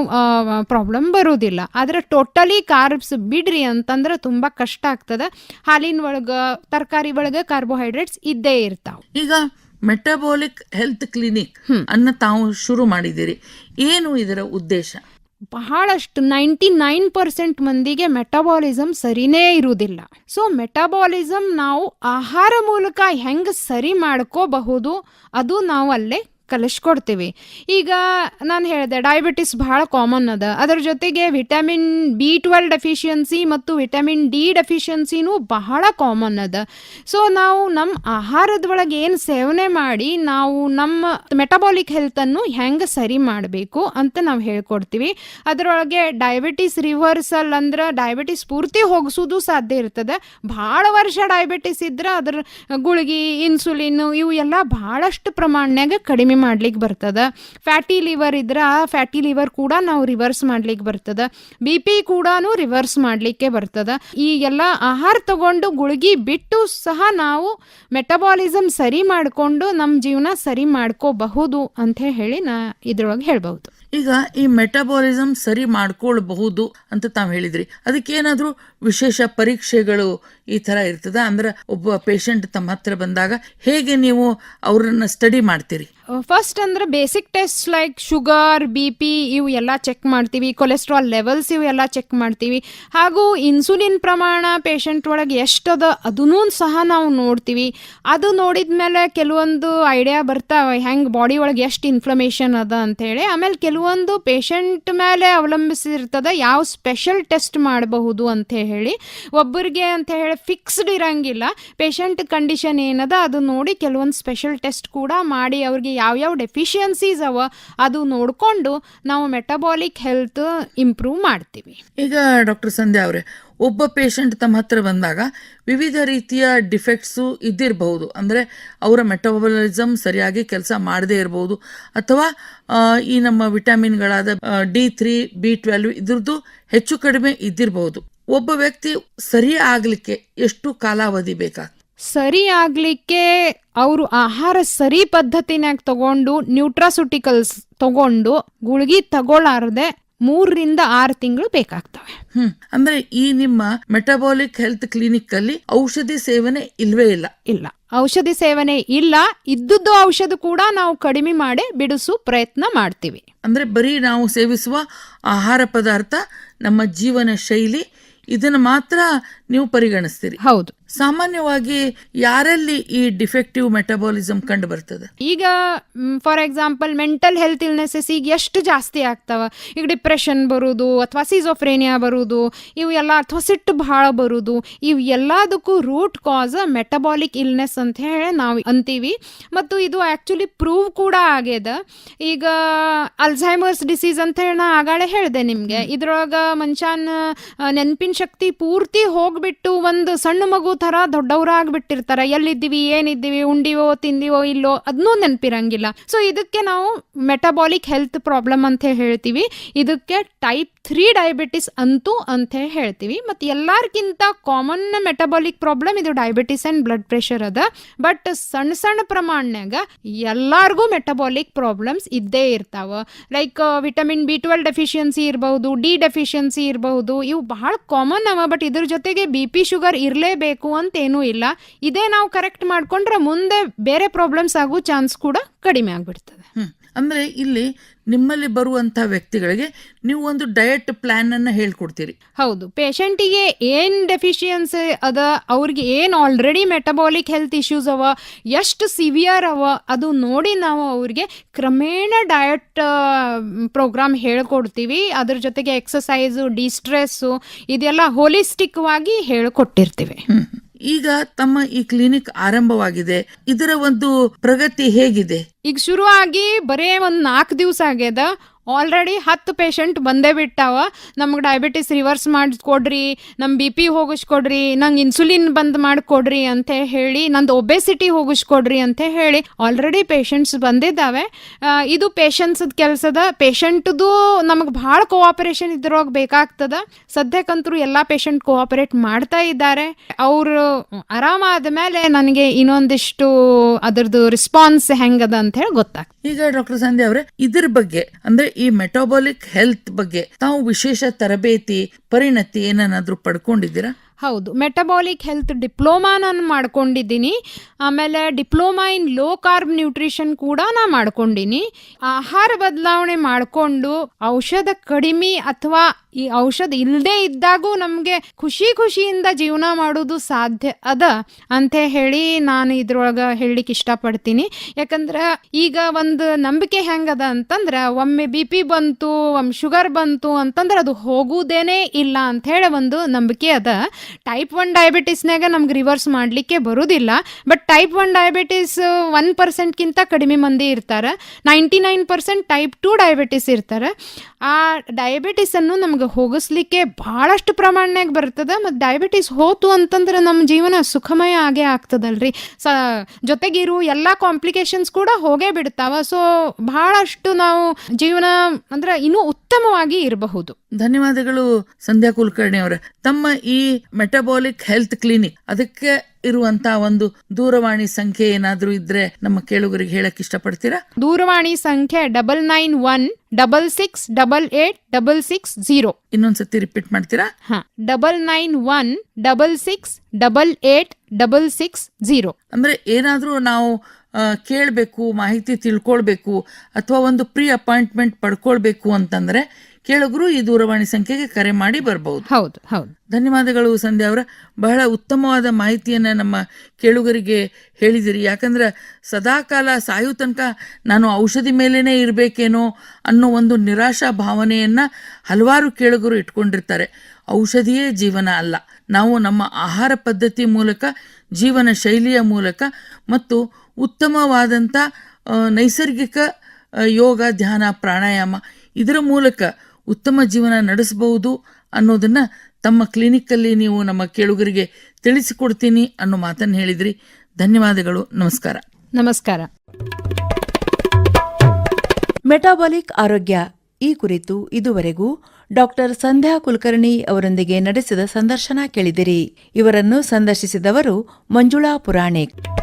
ಪ್ರಾಬ್ಲಮ್ ಬರೋದಿಲ್ಲ. ಆದ್ರೆ ಟೋಟಲಿ ಕಾರ್ಬ್ಸ್ ಬಿಡ್ರಿ ಅಂತಂದ್ರೆ ತುಂಬಾ ಕಷ್ಟ ಆಗ್ತದೆ. ಹಾಲಿನ ಒಳಗೆ, ತರಕಾರಿ ಒಳಗೆ ಕಾರ್ಬೋಹೈಡ್ರೇಟ್ಸ್ ಇದ್ದೇ ಇರ್ತಾವ. ಈಗ ಮೆಟಬಾಲಿಕ್ ಹೆಲ್ತ್ ಕ್ಲಿನಿಕ್ ಅನ್ನ ತಾವು ಶುರು ಮಾಡಿದಿರಿ, ಏನು ಇದರ ಉದ್ದೇಶ? ಬಹಳಷ್ಟು 99% ಮಂದಿಗೆ ಮೆಟಬಾಲಿಸಮ್ ಸರಿನೇ ಇರುವುದಿಲ್ಲ. ಸೊ ಮೆಟಬಾಲಿಸಮ್ ನಾವು ಆಹಾರ ಮೂಲಕ ಹೆಂಗೆ ಸರಿ ಮಾಡ್ಕೋಬಹುದು ಅದು ನಾವು ಅಲ್ಲೇ ಕಲಿಸ್ಕೊಡ್ತೀವಿ. ಈಗ ನಾನು ಹೇಳಿದೆ ಡಯಾಬಿಟಿಸ್ ಬಹಳ ಕಾಮನ್ ಅದ. ಅದರ ಜೊತೆಗೆ ವಿಟಮಿನ್ B12 ಡೆಫಿಷಿಯನ್ಸಿ ಮತ್ತು ವಿಟಮಿನ್ D ಡೆಫಿಷಿಯನ್ಸಿನೂ ಬಹಳ ಕಾಮನ್ ಅದ. ಸೊ ನಾವು ನಮ್ಮ ಆಹಾರದ ಒಳಗೆ ಏನು ಸೇವನೆ ಮಾಡಿ ನಾವು ನಮ್ಮ ಮೆಟಬಾಲಿಕ್ ಹೆಲ್ತನ್ನು ಹೆಂಗೆ ಸರಿ ಮಾಡಬೇಕು ಅಂತ ನಾವು ಹೇಳ್ಕೊಡ್ತೀವಿ. ಅದರೊಳಗೆ ಡಯಾಬಿಟಿಸ್ ರಿವರ್ಸಲ್ ಅಂದ್ರೆ ಡಯಾಬಿಟಿಸ್ ಪೂರ್ತಿ ಹೋಗಿಸೋದು ಸಾಧ್ಯ ಇರ್ತದೆ. ಭಾಳ ವರ್ಷ ಡಯಾಬಿಟಿಸ್ ಇದ್ರೆ ಅದರ ಗುಳಿಗೆ, ಇನ್ಸುಲಿನ್ ಇವು ಎಲ್ಲ ಭಾಳಷ್ಟು ಪ್ರಮಾಣನಾಗ ಕಡಿಮೆ ಮಾಡ್ಲಿಕ್ಕೆ ಬರ್ತದೆ. ಫ್ಯಾಟಿ ಲಿವರ್ ಇದ್ರೆ ಆ ಫ್ಯಾಟಿ ಲಿವರ್ ಕೂಡ ನಾವು ರಿವರ್ಸ್ ಮಾಡ್ಲಿಕ್ಕೆ ಬರ್ತದೆ. BP ಕೂಡ ರಿವರ್ಸ್ ಮಾಡ್ಲಿಕ್ಕೆ ಬರ್ತದೆ. ಈ ಎಲ್ಲ ಆಹಾರ ತಗೊಂಡು ಗುಳಿಗೆ ಬಿಟ್ಟು ಸಹ ನಾವು ಮೆಟಬಾಲಿಸಮ್ ಸರಿ ಮಾಡಿಕೊಂಡು ನಮ್ಮ ಜೀವನ ಸರಿ ಮಾಡ್ಕೋಬಹುದು ಅಂತ ಹೇಳಿ ನಾ ಇದ್ರೊಳಗೆ ಹೇಳ್ಬಹುದು. ಈಗ ಈ ಮೆಟಬಾಲಿಸಮ್ ಸರಿ ಮಾಡ್ಕೊಳ್ಬಹುದು ಅಂತ ತಾವು ಹೇಳಿದ್ರಿ, ಅದಕ್ಕೇನಾದ್ರೂ ವಿಶೇಷ ಪರೀಕ್ಷೆಗಳು ಈ ತರ ಇರ್ತದ? ಅಂದ್ರೆ ಒಬ್ಬ ಪೇಷಂಟ್ ತಮ್ಮ ಹತ್ರ ಬಂದಾಗ ಹೇಗೆ ನೀವು ಅವ್ರನ್ನ ಸ್ಟಡಿ ಮಾಡ್ತೀರಿ? ಫಸ್ಟ್ ಅಂದ್ರೆ basic test like sugar, BP ಇವು ಎಲ್ಲ ಚೆಕ್ ಮಾಡ್ತೀವಿ, ಕೊಲೆಸ್ಟ್ರಾಲ್ ಲೆವೆಲ್ಸ್ ಇವು ಎಲ್ಲ ಚೆಕ್ ಮಾಡ್ತೀವಿ, ಹಾಗೂ ಇನ್ಸುಲಿನ್ ಪ್ರಮಾಣ ಪೇಷಂಟ್ ಒಳಗೆ ಎಷ್ಟದ ಅದನ್ನೂ ಸಹ ನಾವು ನೋಡ್ತೀವಿ. ಅದು ನೋಡಿದ್ಮೇಲೆ ಕೆಲವೊಂದು ಐಡಿಯಾ ಬರ್ತಾವೆ ಹೆಂಗೆ ಬಾಡಿ ಒಳಗೆ ಎಷ್ಟು ಇನ್ಫ್ಲಮೇಷನ್ ಅದ ಅಂತೇಳಿ. ಆಮೇಲೆ ಕೆಲವೊಂದು ಪೇಷಂಟ್ ಮೇಲೆ ಅವಲಂಬಿಸಿರ್ತದೆ ಯಾವ ಸ್ಪೆಷಲ್ ಟೆಸ್ಟ್ ಮಾಡಬಹುದು ಅಂತ ಹೇಳಿ. ಒಬ್ಬರಿಗೆ ಅಂತ ಹೇಳಿ ಫಿಕ್ಸ್ಡ್ ಇರಂಗಿಲ್ಲ, ಪೇಷಂಟ್ ಕಂಡೀಷನ್ ಏನದ ಅದು ನೋಡಿ ಕೆಲವೊಂದು ಸ್ಪೆಷಲ್ ಟೆಸ್ಟ್ ಕೂಡ ಮಾಡಿ ಅವ್ರಿಗೆ ಯಾವ್ಯಾವ ಡೆಫಿಷಿಯನ್ಸೀಸ್ ಅವ ಅದು ನೋಡಿಕೊಂಡು ನಾವು ಮೆಟಬಾಲಿಕ್ ಹೆಲ್ತ್ ಇಂಪ್ರೂವ್ ಮಾಡ್ತೀವಿ. ಈಗ ಡಾಕ್ಟರ್ ಸಂಧ್ಯಾ ಅವರೇ, ಒಬ್ಬ ಪೇಷಂಟ್ ತಮ್ಮ ಹತ್ರ ಬಂದಾಗ ವಿವಿಧ ರೀತಿಯ ಡಿಫೆಕ್ಟ್ಸು ಇದ್ದಿರಬಹುದು. ಅಂದರೆ ಅವರ ಮೆಟಬಾಲಿಸಮ್ ಸರಿಯಾಗಿ ಕೆಲಸ ಮಾಡದೇ ಇರಬಹುದು, ಅಥವಾ ಈ ನಮ್ಮ ವಿಟಮಿನ್ಗಳಾದ D3, B12 ಇದ್ರದ್ದು ಹೆಚ್ಚು ಕಡಿಮೆ ಇದ್ದಿರಬಹುದು. ಒಬ್ಬ ವ್ಯಕ್ತಿ ಸರಿ ಆಗ್ಲಿಕ್ಕೆ ಎಷ್ಟು ಕಾಲಾವಧಿ ಬೇಕಾಗ್ತದೆ? ಸರಿ ಆಗ್ಲಿಕ್ಕೆ ಅವರು ಆಹಾರ ಸರಿ ಪದ್ಧತಿನಾಗ ತಗೊಂಡು ನ್ಯೂಟ್ರಾಸ್ಯೂಟಿಕಲ್ಸ್ ತಗೊಂಡು ಗುಳಿಗೆ ತಗೊಳ್ಳಾರದೆ 3 ರಿಂದ 6 ತಿಂಗಳು ಬೇಕಾಗ್ತವೆ. ಅಂದ್ರೆ ಈ ನಿಮ್ಮ ಮೆಟಬಾಲಿಕ್ ಹೆಲ್ತ್ ಕ್ಲಿನಿಕ್ ಅಲ್ಲಿ ಔಷಧಿ ಸೇವನೆ ಇಲ್ವೇ ಇಲ್ಲ? ಇಲ್ಲ, ಔಷಧಿ ಸೇವನೆ ಇಲ್ಲ. ಇದ್ದುದ್ದು ಔಷಧ ಕೂಡ ನಾವು ಕಡಿಮೆ ಮಾಡಿ ಬಿಡಿಸೋ ಪ್ರಯತ್ನ ಮಾಡ್ತೀವಿ. ಅಂದ್ರೆ ಬರೀ ನಾವು ಸೇವಿಸುವ ಆಹಾರ ಪದಾರ್ಥ, ನಮ್ಮ ಜೀವನ ಶೈಲಿ ಇದನ್ನ ಮಾತ್ರ ನೀವು ಪರಿಗಣಿಸ್ತೀರಿ? ಹೌದು. ಸಾಮಾನ್ಯವಾಗಿ ಯಾರಲ್ಲಿ ಈ ಡಿಫೆಕ್ಟಿವ್ ಮೆಟಬಾಲಿಸಮ್ ಕಂಡು ಬರ್ತದೆ? ಈಗ for example mental health illnesses ಈಗ ಎಷ್ಟು ಜಾಸ್ತಿ ಆಗ್ತಾವ. ಈಗ ಡಿಪ್ರೆಷನ್ ಬರುವುದು, ಅಥವಾ ಸಿಜೋಫ್ರೇನಿಯಾ ಬರುವುದು, ಇವು ಎಲ್ಲ, ಅಥವಾ ಸಿಟ್ಟು ಬಹಳ ಬರುವುದು, ಇವು ಎಲ್ಲದಕ್ಕೂ ರೂಟ್ ಕಾಸ್ ಮೆಟಬಾಲಿಕ್ ಇಲ್ನೆಸ್ ಅಂತ ಹೇಳಿ ನಾವು ಅಂತೀವಿ. ಮತ್ತು ಇದು ಆ್ಯಕ್ಚುಲಿ ಪ್ರೂವ್ ಕೂಡ ಆಗ್ಯದ. ಈಗ ಅಲ್ಝೈಮರ್ಸ್ ಡಿಸೀಸ್ ಅಂತ ಹೇಳಿ ನಾ ಆಗಾಳೆ ಹೇಳಿದೆ ನಿಮಗೆ. ಇದ್ರೊಳಗೆ ಮನುಷ್ಯನ ನೆನಪಿನ ಶಕ್ತಿ ಪೂರ್ತಿ ಹೋಗ್ಬಿಟ್ಟು ಒಂದು ಸಣ್ಣ ಮಗು ಥರ ದೊಡ್ಡವರಾಗ್ಬಿಟ್ಟಿರ್ತಾರೆ. ಎಲ್ಲಿದ್ದೀವಿ, ಏನಿದ್ದೀವಿ, ಉಂಡಿವೋ ತಿಂದಿವೋ ಇಲ್ಲೋ ಅದನ್ನೂ ನೆನಪಿರಂಗಿಲ್ಲ. ಸೊ ಇದಕ್ಕೆ ನಾವು ಮೆಟಬಾಲಿಕ್ ಹೆಲ್ತ್ ಪ್ರಾಬ್ಲಮ್ ಅಂತ ಹೇಳ್ತೀವಿ. ಇದಕ್ಕೆ ಟೈಪ್ 3 ಡಯಾಬಿಟಿಸ್ ಅಂತೂ ಅಂತ ಹೇಳ್ತೀವಿ. ಮತ್ತು ಎಲ್ಲರಿಗಿಂತ ಕಾಮನ್ ಮೆಟಬಾಲಿಕ್ ಪ್ರಾಬ್ಲಮ್ ಇದು ಡಯಾಬಿಟಿಸ್ ಆ್ಯಂಡ್ ಬ್ಲಡ್ ಪ್ರೆಷರ್ ಅದ. ಬಟ್ ಸಣ್ಣ ಸಣ್ಣ ಪ್ರಮಾಣನಾಗ ಎಲ್ಲರಿಗೂ ಮೆಟಬಾಲಿಕ್ ಪ್ರಾಬ್ಲಮ್ಸ್ ಇದ್ದೇ ಇರ್ತಾವ. ಲೈಕ್ ವಿಟಮಿನ್ B12 ಡೆಫಿಷಿಯನ್ಸಿ ಇರಬಹುದು, D ಡೆಫಿಷಿಯನ್ಸಿ ಇರಬಹುದು, ಇವು ಬಹಳ ಕಾಮನ್ ಅವ. ಬಟ್ ಇದ್ರ ಜೊತೆಗೆ BP ಶುಗರ್ ಇರಲೇಬೇಕು ಅಂತೇನೂ ಇಲ್ಲ. ಇದೇ ನಾವು ಕರೆಕ್ಟ್ ಮಾಡ್ಕೊಂಡ್ರೆ ಮುಂದೆ ಬೇರೆ ಪ್ರಾಬ್ಲಮ್ಸ್ ಆಗೋ ಚಾನ್ಸ್ ಕೂಡ ಕಡಿಮೆ ಆಗ್ಬಿಡ್ತದೆ. ಅಂದ್ರೆ ಇಲ್ಲಿ ನಿಮ್ಮಲ್ಲಿ ಬರುವಂತ ವ್ಯಕ್ತಿಗಳಿಗೆ ನೀವು ಒಂದು ಡಯಟ್ ಪ್ಲಾನ್ ಅನ್ನ ಹೇಳ್ಕೊಡ್ತೀರಿ? ಹೌದು. ಪೇಷಂಟಿಗೆ ಏನ್ ಡೆಫಿಷಿಯನ್ಸಿ ಅದ, ಅವ್ರಿಗೆ ಏನ್ ಆಲ್ರೆಡಿ ಮೆಟಬಾಲಿಕ್ ಹೆಲ್ತ್ ಇಶ್ಯೂಸ್ ಅವ, ಎಷ್ಟು ಸಿವಿಯರ್ ಅವ, ಅದು ನೋಡಿ ನಾವು ಅವ್ರಿಗೆ ಕ್ರಮೇಣ ಡಯಟ್ ಪ್ರೋಗ್ರಾಮ್ ಹೇಳ್ಕೊಡ್ತೀವಿ. ಅದ್ರ ಜೊತೆಗೆ ಎಕ್ಸಸೈಸು, ಡಿಸ್ಟ್ರೆಸ್ಸು ಇದೆಲ್ಲ ಹೋಲಿಸ್ಟಿಕ್ ವಾಗಿ ಹೇಳ್ಕೊಟ್ಟಿರ್ತೀವಿ. ಈಗ ತಮ್ಮ ಈ ಕ್ಲಿನಿಕ್ ಆರಂಭವಾಗಿದೆ, ಇದರ ಒಂದು ಪ್ರಗತಿ ಹೇಗಿದೆ? ಈಗ ಶುರುವಾಗಿ ಬರೇ ಒಂದು 4 ದಿವಸ ಆಗ್ಯದ. ಆಲ್ರೆಡಿ 10 ಪೇಷಂಟ್ ಬಂದೇ ಬಿಟ್ಟಾವ. ನಮ್ಗೆ ಡಯಾಬಿಟಿಸ್ ರಿವರ್ಸ್ ಮಾಡಿಕೊಡ್ರಿ, ನಮ್ಮ BP ಹೋಗಿಸ್ಕೊಡ್ರಿ, ನಂಗೆ ಇನ್ಸುಲಿನ್ ಬಂದ್ ಮಾಡಿಕೊಡ್ರಿ ಅಂತ ಹೇಳಿ, ನಂದು ಒಬೆಸಿಟಿ ಹೋಗಿಸ್ಕೊಡ್ರಿ ಅಂತ ಹೇಳಿ ಆಲ್ರೆಡಿ ಪೇಷಂಟ್ಸ್ ಬಂದಿದ್ದಾವೆ. ಇದು ಪೇಷಂಟ್ಸ್ ಕೆಲಸದ. ಪೇಷಂಟ್ದು ನಮಗೆ ಭಾಳ ಕೋಆಪರೇಷನ್ ಇದ್ರೊಳಗೆ ಬೇಕಾಗ್ತದ. ಸದ್ಯಕ್ಕಂತರೂ ಎಲ್ಲ ಪೇಷಂಟ್ ಕೋಆಪರೇಟ್ ಮಾಡ್ತಾ ಇದ್ದಾರೆ. ಅವರು ಆರಾಮಾದ ಮೇಲೆ ನನಗೆ ಇನ್ನೊಂದಿಷ್ಟು ಅದರದ್ದು ರೆಸ್ಪಾನ್ಸ್ ಹೆಂಗದ ಅಂತ ಹೇಳಿ ಗೊತ್ತಾಗ್ತದೆ. ಈಗ ಡಾಕ್ಟರ್ ಸಂಧ್ಯಾ ಅವರೇ, ಇದ್ರ ಬಗ್ಗೆ ಅಂದ್ರೆ ಈ ಮೆಟಬಾಲಿಕ್ ಹೆಲ್ತ್ ಬಗ್ಗೆ ತಾವು ವಿಶೇಷ ತರಬೇತಿ, ಪರಿಣತಿ ಏನನ್ನಾದ್ರೂ ಪಡ್ಕೊಂಡಿದ್ದೀರಾ? ಹೌದು. ಮೆಟಬಾಲಿಕ್ ಹೆಲ್ತ್ ಡಿಪ್ಲೊಮಾ ನಾನು ಮಾಡ್ಕೊಂಡಿದ್ದೀನಿ. ಆಮೇಲೆ diploma in low carb nutrition ಕೂಡ ನಾ ಮಾಡ್ಕೊಂಡಿನಿ. ಆಹಾರ ಬದಲಾವಣೆ ಮಾಡಿಕೊಂಡು ಔಷಧ ಕಡಿಮೆ ಅಥವಾ ಈ ಔಷಧ ಇಲ್ಲದೆ ಇದ್ದಾಗೂ ನಮಗೆ ಖುಷಿಯಿಂದ ಜೀವನ ಮಾಡೋದು ಸಾಧ್ಯ ಅದ ಅಂತ ಹೇಳಿ ನಾನು ಇದ್ರೊಳಗೆ ಹೇಳಲಿಕ್ಕೆ ಇಷ್ಟಪಡ್ತೀನಿ. ಯಾಕಂದ್ರೆ ಈಗ ಒಂದು ನಂಬಿಕೆ ಹೆಂಗದ ಅಂತಂದ್ರೆ, ಒಮ್ಮೆ BP ಬಂತು, ಒಮ್ಮೆ ಶುಗರ್ ಬಂತು ಅಂತಂದ್ರೆ ಅದು ಹೋಗುವುದೇನೇ ಇಲ್ಲ ಅಂತ ಹೇಳಿ ಒಂದು ನಂಬಿಕೆ ಅದ. ಟೈಪ್ 1 ಡಯಾಬಿಟಿಸ್ನಾಗ ನಮ್ಗೆ ರಿವರ್ಸ್ ಮಾಡಲಿಕ್ಕೆ ಬರೋದಿಲ್ಲ. ಬಟ್ ಟೈಪ್ 1 ಡಯಾಬಿಟಿಸ್ 1%ಗಿಂತ ಕಡಿಮೆ ಮಂದಿ ಇರ್ತಾರೆ. 99% ಟೈಪ್ 2 ಡಯಾಬಿಟಿಸ್ ಇರ್ತಾರೆ. ಆ ಡಯಾಬಿಟಿಸ್ ಅನ್ನು ನಮ್ಗೆ ಹೋಗಿಸ್ಲಿಕ್ಕೆ ಬಹಳಷ್ಟು ಪ್ರಮಾಣನಾಗ ಬರ್ತದೆ. ಮತ್ತು ಡಯಾಬಿಟಿಸ್ ಹೋತು ಅಂತಂದ್ರೆ ನಮ್ಮ ಜೀವನ ಸುಖಮಯ ಆಗೇ ಆಗ್ತದಲ್ರಿ. ಜೊತೆಗಿರು ಎಲ್ಲ ಕಾಂಪ್ಲಿಕೇಶನ್ಸ್ ಕೂಡ ಹೋಗೇ ಬಿಡ್ತಾವ. ಸೊ ಬಹಳಷ್ಟು ನಾವು ಜೀವನ ಅಂದ್ರೆ ಇನ್ನೂ ಉತ್ತಮವಾಗಿ ಇರಬಹುದು. ಧನ್ಯವಾದಗಳು ಸಂಧ್ಯಾ ಕುಲಕರ್ಣಿ ಅವರ. ತಮ್ಮ ಈ ಮೆಟಬಾಲಿಕ್ ಹೆಲ್ತ್ ಕ್ಲಿನಿಕ್ ಅದಕ್ಕೆ ಇರುವಂತ ಒಂದು ದೂರವಾಣಿ ಸಂಖ್ಯೆ ಏನಾದ್ರೂ ಇದ್ರೆ ನಮ್ಮ ಕೇಳುಗರಿಗೆ ಹೇಳಕ್ ಇಷ್ಟಪಡ್ತೀರಾ? ದೂರವಾಣಿ ಸಂಖ್ಯೆ 9916686660. ಇನ್ನೊಂದ್ಸತಿ ರಿಪೀಟ್ ಮಾಡ್ತೀರಾ? 9916686660. ಅಂದ್ರೆ ಏನಾದ್ರೂ ನಾವು ಕೇಳಬೇಕು, ಮಾಹಿತಿ ತಿಳ್ಕೊಳ್ಬೇಕು ಅಥವಾ ಒಂದು ಪ್ರೀ ಅಪಾಯಿಂಟ್ಮೆಂಟ್ ಪಡ್ಕೊಳ್ಬೇಕು ಅಂತಂದ್ರೆ ಕೇಳುಗರು ಈ ದೂರವಾಣಿ ಸಂಖ್ಯೆಗೆ ಕರೆ ಮಾಡಿ ಬರಬಹುದು. ಹೌದು ಹೌದು. ಧನ್ಯವಾದಗಳು ಸಂಧ್ಯಾ ಅವರ, ಬಹಳ ಉತ್ತಮವಾದ ಮಾಹಿತಿಯನ್ನ ನಮ್ಮ ಕೇಳುಗರಿಗೆ ಹೇಳಿದಿರಿ. ಯಾಕಂದ್ರೆ ಸದಾಕಾಲ ಸಾಯೋ ತನಕ ನಾನು ಔಷಧಿ ಮೇಲೇನೆ ಇರಬೇಕೇನೋ ಅನ್ನೋ ಒಂದು ನಿರಾಶಾ ಭಾವನೆಯನ್ನ ಹಲವಾರು ಕೇಳುಗರು ಇಟ್ಕೊಂಡಿರ್ತಾರೆ. ಔಷಧಿಯೇ ಜೀವನ ಅಲ್ಲ. ನಾವು ನಮ್ಮ ಆಹಾರ ಪದ್ಧತಿ ಮೂಲಕ, ಜೀವನ ಶೈಲಿಯ ಮೂಲಕ ಮತ್ತು ಉತ್ತಮವಾದಂಥ ನೈಸರ್ಗಿಕ ಯೋಗ, ಧ್ಯಾನ, ಪ್ರಾಣಾಯಾಮ ಇದರ ಮೂಲಕ ಉತ್ತಮ ಜೀವನ ನಡೆಸಬಹುದು ಅನ್ನೋದನ್ನ ತಮ್ಮ ಕ್ಲಿನಿಕ್ಕಲ್ಲಿ ನೀವು ನಮ್ಮ ಕೇಳುಗರಿಗೆ ತಿಳಿಸಿಕೊಡ್ತೀನಿ ಅನ್ನೋ ಮಾತನ್ನು ಹೇಳಿದ್ರಿ. ಧನ್ಯವಾದಗಳು. ನಮಸ್ಕಾರ. ನಮಸ್ಕಾರ. ಮೆಟಾಬಾಲಿಕ್ ಆರೋಗ್ಯ ಈ ಕುರಿತು ಇದುವರೆಗೂ ಡಾಕ್ಟರ್ ಸಂಧ್ಯಾ ಕುಲಕರ್ಣಿ ಅವರೊಂದಿಗೆ ನಡೆಸಿದ ಸಂದರ್ಶನ ಕೇಳಿದಿರಿ. ಇವರನ್ನು ಸಂದರ್ಶಿಸಿದವರು ಮಂಜುಳಾ ಪುರಾಣಿಕ್.